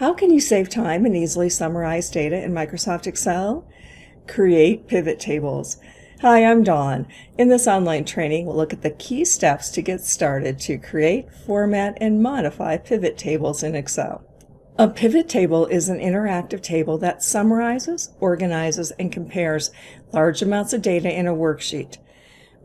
How can you save time and easily summarize data in Microsoft Excel? Create pivot tables. Hi, I'm Dawn. In this online training, we'll look at the key steps to get started to create, format, and modify pivot tables in Excel. A pivot table is an interactive table that summarizes, organizes, and compares large amounts of data in a worksheet.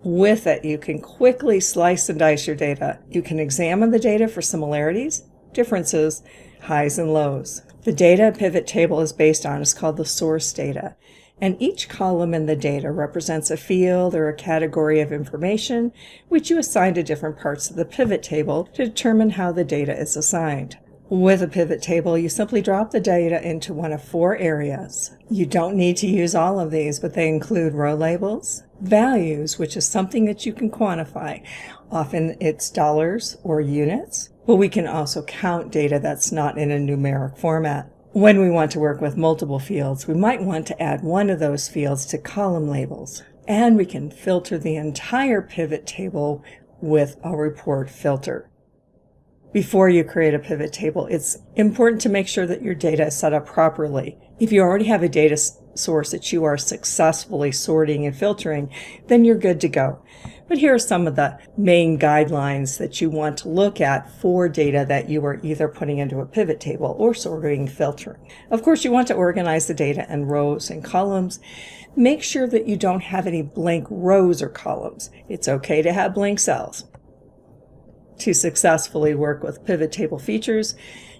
With it, you can quickly slice and dice your data. You can examine the data for similarities, differences, highs and lows. The data a pivot table is based on is called the source data, and each column in the data represents a field or a category of information which you assign to different parts of the pivot table to determine how the data is assigned. With a pivot table, you simply drop the data into one of four areas. You don't need to use all of these, but they include row labels, values, which is something that you can quantify. Often it's dollars or units, but we can also count data that's not in a numeric format. When we want to work with multiple fields, we might want to add one of those fields to column labels. And we can filter the entire pivot table with a report filter. Before you create a pivot table, it's important to make sure that your data is set up properly. If you already have a data source that you are successfully sorting and filtering, then you're good to go. But here are some of the main guidelines that you want to look at for data that you are either putting into a pivot table or sorting and filtering. Of course, you want to organize the data in rows and columns. Make sure that you don't have any blank rows or columns. It's okay to have blank cells. To successfully work with pivot table features,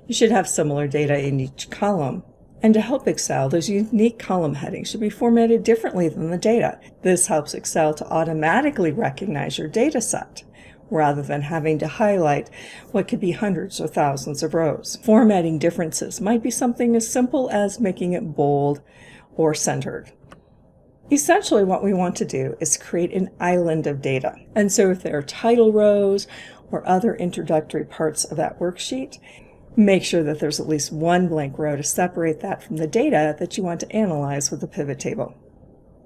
you should have similar data in each column. And to help Excel, those unique column headings should be formatted differently than the data. This helps Excel to automatically recognize your data set, rather than having to highlight what could be hundreds or thousands of rows. Formatting differences might be something as simple as making it bold or centered. Essentially, what we want to do is create an island of data. And so if there are title rows or other introductory parts of that worksheet, make sure that there's at least one blank row to separate that from the data that you want to analyze with the pivot table.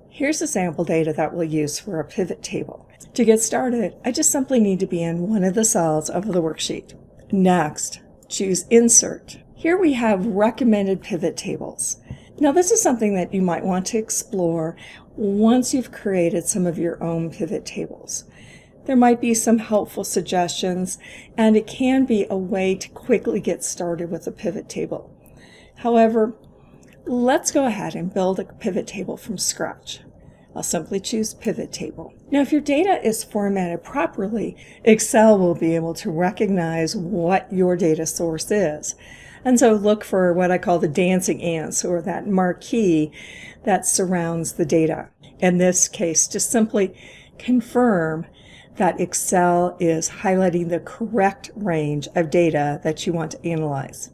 Here's the sample data that we'll use for a pivot table. To get started, I just simply need to be in one of the cells of the worksheet. Next, choose Insert. Here we have recommended pivot tables. Now this is something that you might want to explore once you've created some of your own pivot tables. There might be some helpful suggestions, and it can be a way to quickly get started with a pivot table. However, let's go ahead and build a pivot table from scratch. I'll simply choose Pivot Table. Now, if your data is formatted properly, Excel will be able to recognize what your data source is. And so look for what I call the dancing ants, or that marquee that surrounds the data. In this case, just simply confirm that Excel is highlighting the correct range of data that you want to analyze.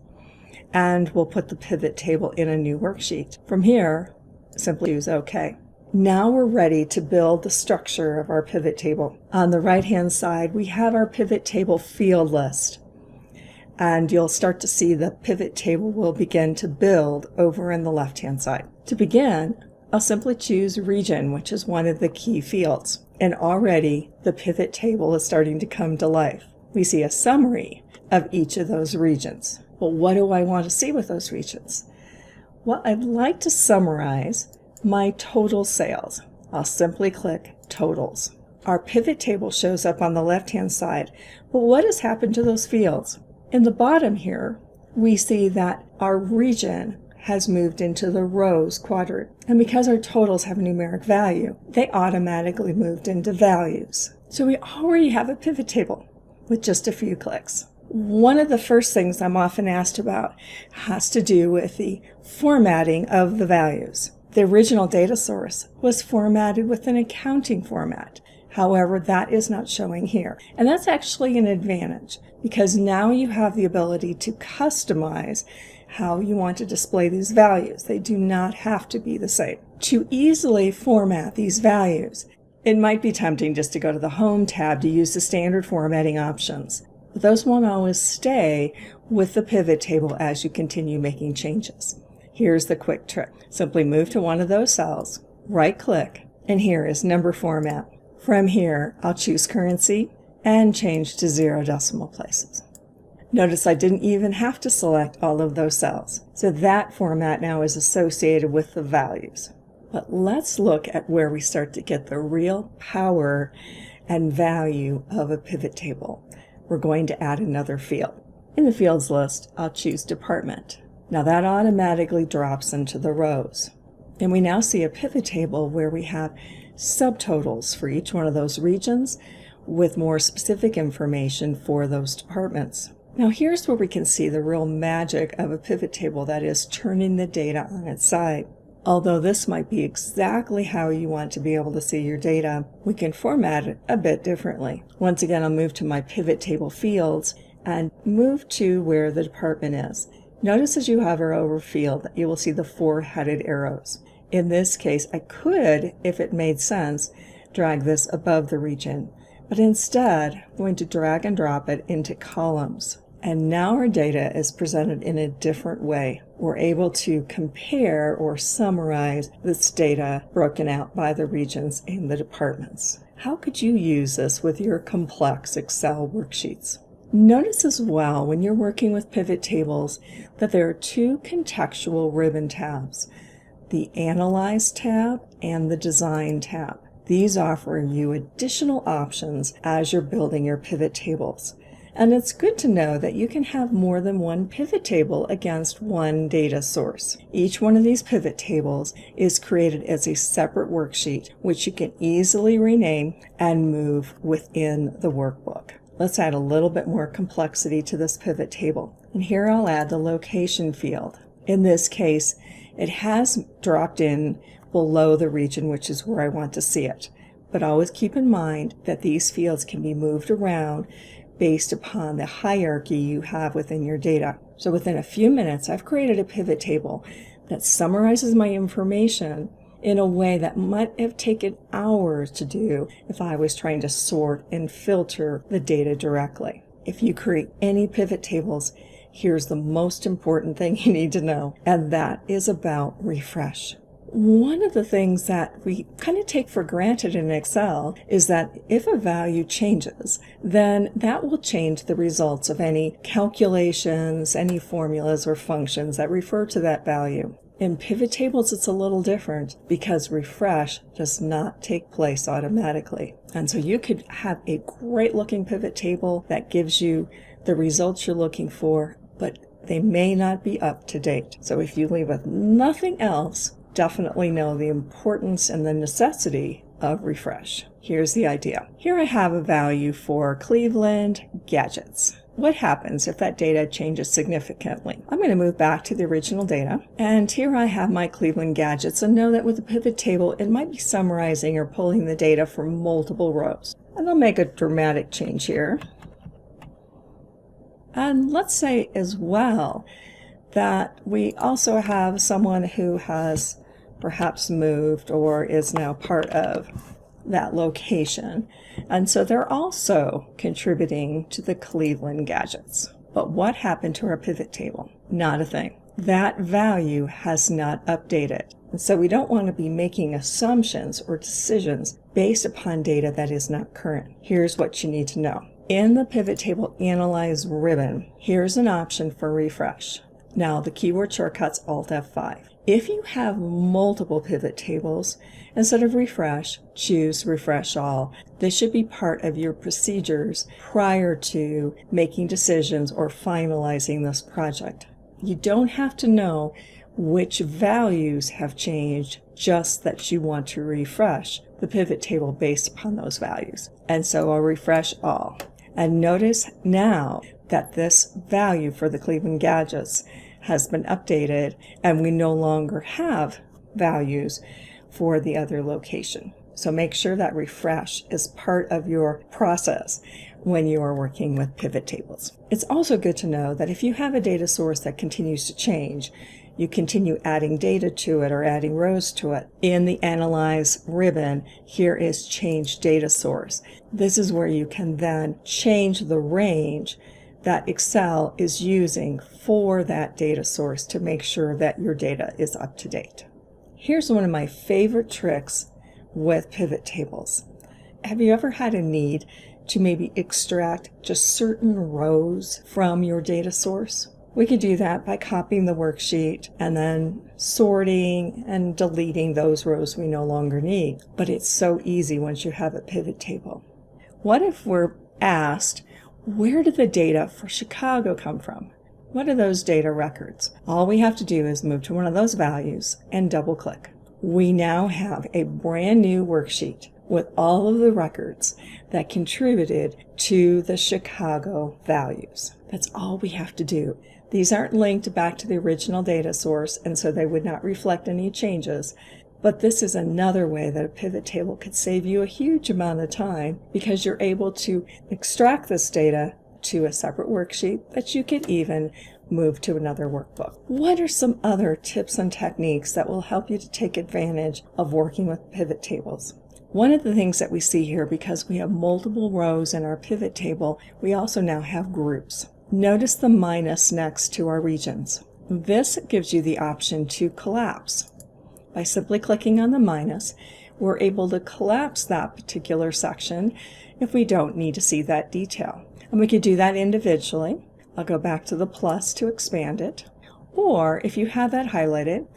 And we'll put the pivot table in a new worksheet. From here, simply choose OK. Now we're ready to build the structure of our pivot table. On the right-hand side, we have our pivot table field list. And you'll start to see the pivot table will begin to build over in the left-hand side. To begin, I'll simply choose Region, which is one of the key fields. And already the pivot table is starting to come to life. We see a summary of each of those regions. Well, what do I want to see with those regions? Well, I'd like to summarize my total sales. I'll simply click Totals. Our pivot table shows up on the left-hand side. But what has happened to those fields? In the bottom here, we see that our region has moved into the rows quadrant. And because our totals have a numeric value, they automatically moved into values. So we already have a pivot table with just a few clicks. One of the first things I'm often asked about has to do with the formatting of the values. The original data source was formatted with an accounting format. However, that is not showing here. And that's actually an advantage, because now you have the ability to customize how you want to display these values. They do not have to be the same. To easily format these values, it might be tempting just to go to the Home tab to use the standard formatting options. But those won't always stay with the pivot table as you continue making changes. Here's the quick trick. Simply move to one of those cells, right-click, and here is Number Format. From here, I'll choose Currency and change to 0 decimal places. Notice I didn't even have to select all of those cells. So that format now is associated with the values. But let's look at where we start to get the real power and value of a pivot table. We're going to add another field. In the fields list, I'll choose department. Now that automatically drops into the rows. And we now see a pivot table where we have subtotals for each one of those regions with more specific information for those departments. Now here's where we can see the real magic of a pivot table, that is turning the data on its side. Although this might be exactly how you want to be able to see your data, we can format it a bit differently. Once again, I'll move to my pivot table fields and move to where the department is. Notice as you hover over field that you will see the 4 headed arrows. In this case, I could, if it made sense, drag this above the region, but instead I'm going to drag and drop it into columns. And now our data is presented in a different way. We're able to compare or summarize this data broken out by the regions and the departments. How could you use this with your complex Excel worksheets? Notice as well when you're working with pivot tables that there are 2 contextual ribbon tabs, the Analyze tab and the Design tab. These offer you additional options as you're building your pivot tables. And it's good to know that you can have more than one pivot table against one data source. Each one of these pivot tables is created as a separate worksheet, which you can easily rename and move within the workbook. Let's add a little bit more complexity to this pivot table. And here I'll add the location field. In this case, it has dropped in below the region, which is where I want to see it. But always keep in mind that these fields can be moved around based upon the hierarchy you have within your data. So within a few minutes, I've created a pivot table that summarizes my information in a way that might have taken hours to do if I was trying to sort and filter the data directly. If you create any pivot tables, here's the most important thing you need to know, and that is about refresh. One of the things that we kind of take for granted in Excel is that if a value changes, then that will change the results of any calculations, any formulas or functions that refer to that value. In pivot tables, it's a little different because refresh does not take place automatically. And so you could have a great looking pivot table that gives you the results you're looking for, but they may not be up to date. So if you leave with nothing else, definitely know the importance and the necessity of refresh. Here's the idea. Here I have a value for Cleveland gadgets. What happens if that data changes significantly? I'm going to move back to the original data, and here I have my Cleveland gadgets, and know that with a pivot table it might be summarizing or pulling the data from multiple rows. And I'll make a dramatic change here. And let's say as well that we also have someone who has perhaps moved or is now part of that location. And so they're also contributing to the Cleveland gadgets. But what happened to our pivot table? Not a thing. That value has not updated. And so we don't want to be making assumptions or decisions based upon data that is not current. Here's what you need to know. In the pivot table Analyze ribbon, here's an option for refresh. Now the keyboard shortcut's Alt F5. If you have multiple pivot tables, instead of refresh, choose refresh all. This should be part of your procedures prior to making decisions or finalizing this project. You don't have to know which values have changed, just that you want to refresh the pivot table based upon those values. And so I'll refresh all. And notice now that this value for the Cleveland gadgets has been updated, and we no longer have values for the other location. So make sure that refresh is part of your process when you are working with pivot tables. It's also good to know that if you have a data source that continues to change, you continue adding data to it or adding rows to it. In the Analyze ribbon, here is Change Data Source. This is where you can then change the range that Excel is using for that data source to make sure that your data is up to date. Here's one of my favorite tricks with pivot tables. Have you ever had a need to maybe extract just certain rows from your data source? We could do that by copying the worksheet and then sorting and deleting those rows we no longer need. But it's so easy once you have a pivot table. What if we're asked, where did the data for Chicago come from? What are those data records? All we have to do is move to one of those values and double click. We now have a brand new worksheet with all of the records that contributed to the Chicago values. That's all we have to do. These aren't linked back to the original data source, and so they would not reflect any changes. But this is another way that a pivot table could save you a huge amount of time, because you're able to extract this data to a separate worksheet that you could even move to another workbook. What are some other tips and techniques that will help you to take advantage of working with pivot tables? One of the things that we see here, because we have multiple rows in our pivot table, we also now have groups. Notice the minus next to our regions. This gives you the option to collapse. By simply clicking on the minus, we're able to collapse that particular section if we don't need to see that detail. And we could do that individually. I'll go back to the plus to expand it. Or if you have that highlighted,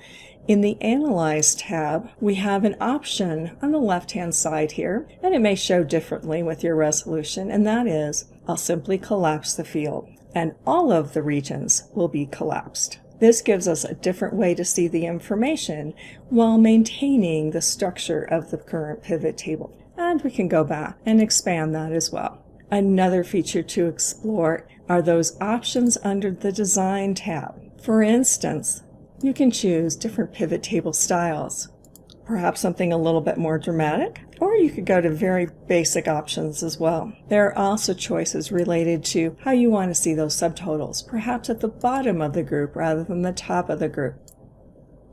in the Analyze tab, we have an option on the left-hand side here, and it may show differently with your resolution, and that is, I'll simply collapse the field, and all of the regions will be collapsed. This gives us a different way to see the information while maintaining the structure of the current pivot table. And we can go back and expand that as well. Another feature to explore are those options under the Design tab. For instance, you can choose different pivot table styles, perhaps something a little bit more dramatic, or you could go to very basic options as well. There are also choices related to how you want to see those subtotals, perhaps at the bottom of the group rather than the top of the group.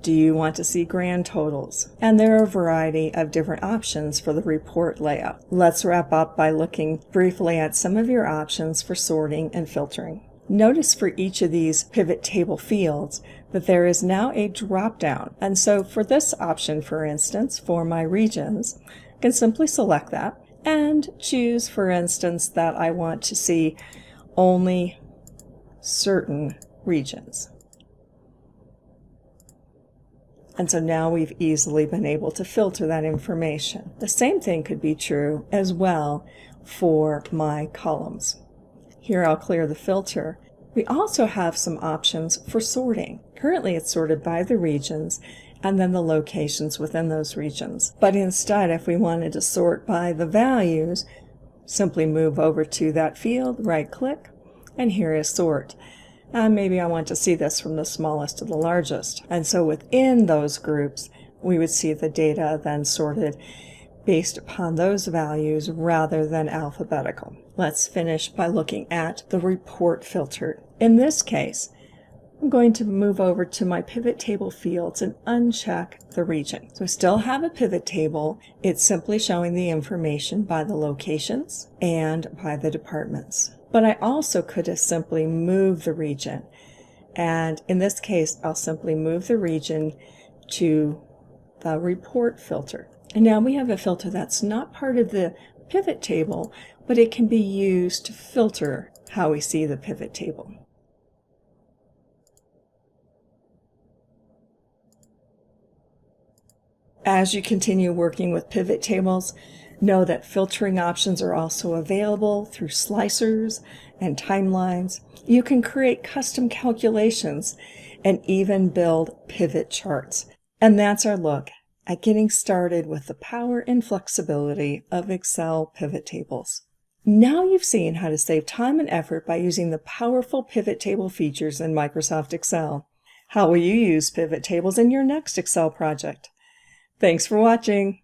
Do you want to see grand totals? And there are a variety of different options for the report layout. Let's wrap up by looking briefly at some of your options for sorting and filtering. Notice for each of these pivot table fields that there is now a drop-down. And so for this option, for instance, for my regions, I can simply select that and choose, for instance, that I want to see only certain regions. And so now we've easily been able to filter that information. The same thing could be true as well for my columns. Here I'll clear the filter. We also have some options for sorting. Currently it's sorted by the regions and then the locations within those regions. But instead, if we wanted to sort by the values, simply move over to that field, right-click, and here is sort. And maybe I want to see this from the smallest to the largest. And so within those groups, we would see the data then sorted based upon those values rather than alphabetical. Let's finish by looking at the report filter. In this case, I'm going to move over to my pivot table fields and uncheck the region. So I still have a pivot table. It's simply showing the information by the locations and by the departments. But I also could have simply moved the region. And in this case, I'll simply move the region to the report filter. And now we have a filter that's not part of the pivot table, but it can be used to filter how we see the pivot table. As you continue working with pivot tables, know that filtering options are also available through slicers and timelines. You can create custom calculations and even build pivot charts. And that's our look at getting started with the power and flexibility of Excel pivot tables. Now you've seen how to save time and effort by using the powerful pivot table features in Microsoft Excel. How will you use pivot tables in your next Excel project? Thanks for watching.